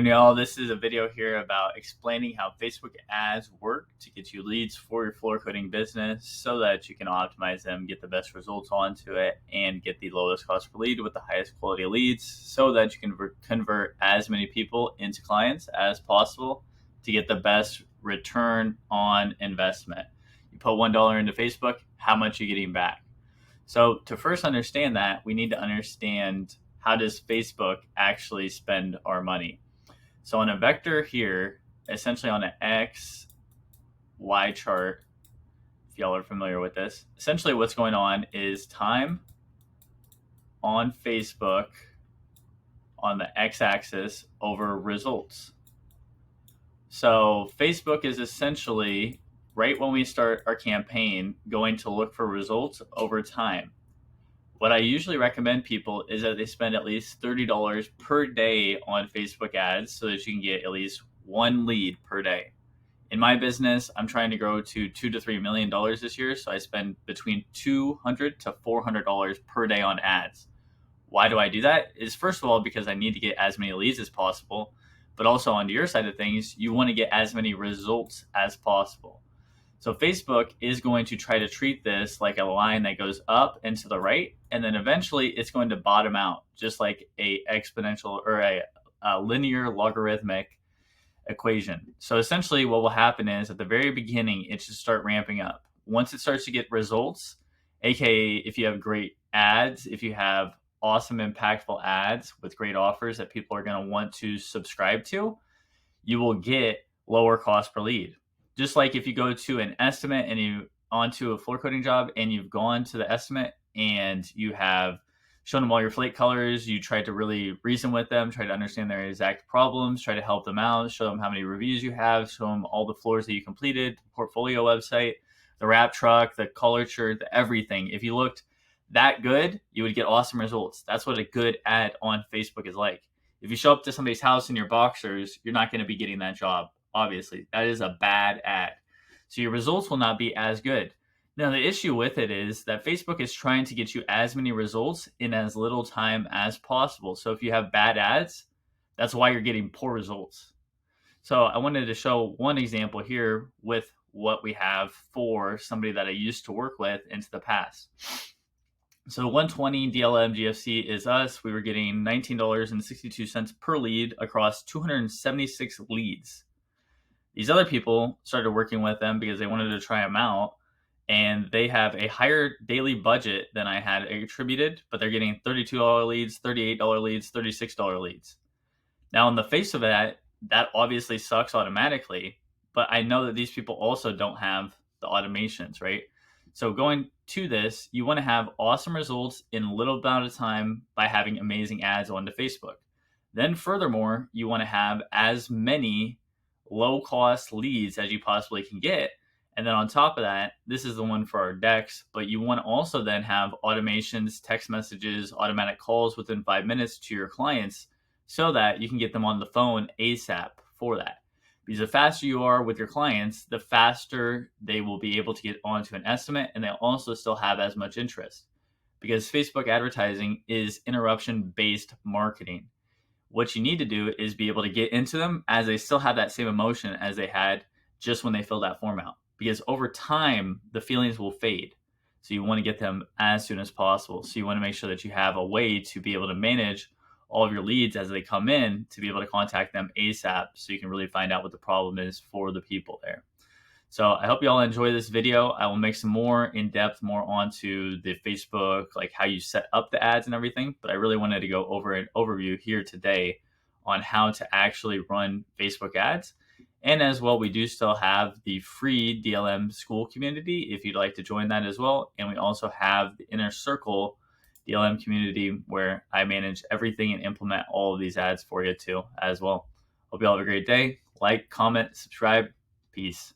morning, y'all. This is a video here about explaining how Facebook ads work to get you leads for your floor coating business so that you can optimize them, get the best results onto it, and get the lowest cost per lead with the highest quality leads so that you can convert as many people into clients as possible to get the best return on investment. You put $1 into Facebook, how much are you getting back? So to first understand that, we need to understand how does Facebook actually spend our money. So on a vector here, essentially on an X, Y chart, if y'all are familiar with this, essentially what's going on is time on Facebook on the X-axis over results. So Facebook is essentially, right when we start our campaign, going to look for results over time. What I usually recommend people is that they spend at least $30 per day on Facebook ads so that you can get at least one lead per day. In my business, I'm trying to grow to $2 to $3 million this year, so I spend between $200 to $400 per day on ads. Why do I do that? Is first of all because I need to get as many leads as possible, but also on your side of things, you want to get as many results as possible. So Facebook is going to try to treat this like a line that goes up and to the right, and then eventually it's going to bottom out, just like a exponential or a linear logarithmic equation. So essentially what will happen is at the very beginning, it should start ramping up. Once it starts to get results, aka if you have great ads, if you have awesome, impactful ads with great offers that people are going to want to subscribe to, you will get lower cost per lead. Just like if you go to an estimate and you onto a floor coating job and you've gone to the estimate and you have shown them all your flake colors, you try to really reason with them, try to understand their exact problems, try to help them out, show them how many reviews you have, show them all the floors that you completed, portfolio website, the wrap truck, the color shirt, the everything. If you looked that good, you would get awesome results. That's what a good ad on Facebook is like. If you show up to somebody's house in your boxers, you're not going to be getting that job. Obviously, that is a bad ad. So your results will not be as good. Now, the issue with it is that Facebook is trying to get you as many results in as little time as possible. So if you have bad ads, that's why you're getting poor results. So I wanted to show one example here with what we have for somebody that I used to work with into the past. So 120 DLM GFC is us. We were getting $19.62 per lead across 276 leads. These other people started working with them because they wanted to try them out, and they have a higher daily budget than I had attributed, but they're getting $32 leads, $38 leads, $36 leads. Now, on the face of that obviously sucks automatically, but I know that these people also don't have the automations, right? So going to this, you want to have awesome results in a little amount of time by having amazing ads onto Facebook. Then furthermore, you want to have as many low-cost leads as you possibly can get. And then on top of that, this is the one for our decks, but you want to also then have automations, text messages, automatic calls within 5 minutes to your clients so that you can get them on the phone ASAP for that. Because the faster you are with your clients, the faster they will be able to get onto an estimate, and they'll also still have as much interest. Because Facebook advertising is interruption-based marketing. What you need to do is be able to get into them as they still have that same emotion as they had just when they filled that form out. Because over time, the feelings will fade. So you want to get them as soon as possible. So you want to make sure that you have a way to be able to manage all of your leads as they come in to be able to contact them ASAP so you can really find out what the problem is for the people there. So I hope you all enjoy this video. I will make some more in-depth, more onto the Facebook, like how you set up the ads and everything. But I really wanted to go over an overview here today on how to actually run Facebook ads. And as well, we do still have the free DLM school community if you'd like to join that as well. And we also have the Inner Circle DLM community where I manage everything and implement all of these ads for you too as well. Hope you all have a great day. Like, comment, subscribe. Peace.